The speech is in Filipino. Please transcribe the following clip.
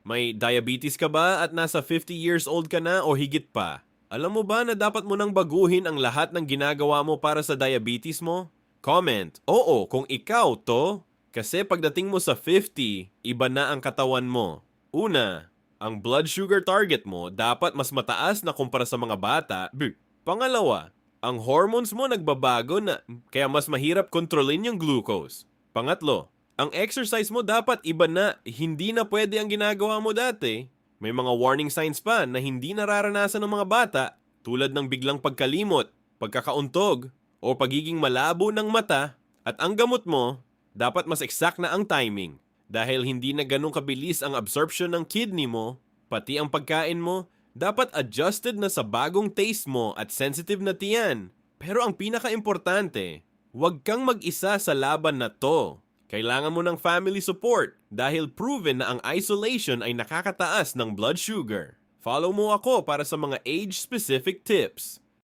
May diabetes ka ba at nasa 50 years old ka na o higit pa? Alam mo ba na dapat mo nang baguhin ang lahat ng ginagawa mo para sa diabetes mo? Comment, oo kung ikaw to. Kasi pagdating mo sa 50, iba na ang katawan mo. Una, ang blood sugar target mo dapat mas mataas na kumpara sa mga bata. Pangalawa, ang hormones mo nagbabago na kaya mas mahirap kontrolin yung glucose. Pangatlo, ang exercise mo dapat iba na, hindi na pwede ang ginagawa mo dati. May mga warning signs pa na hindi nararanasan ng mga bata tulad ng biglang pagkalimot, pagkakauntog, o pagiging malabo ng mata. At ang gamot mo, dapat mas exact na ang timing dahil hindi na ganun kabilis ang absorption ng kidney mo, pati ang pagkain mo, dapat adjusted na sa bagong taste mo at sensitive na tiyan. Pero ang pinaka-importante, huwag kang mag-isa sa laban na to. Kailangan mo ng family support dahil proven na ang isolation ay nakakataas ng blood sugar. Follow mo ako para sa mga age-specific tips.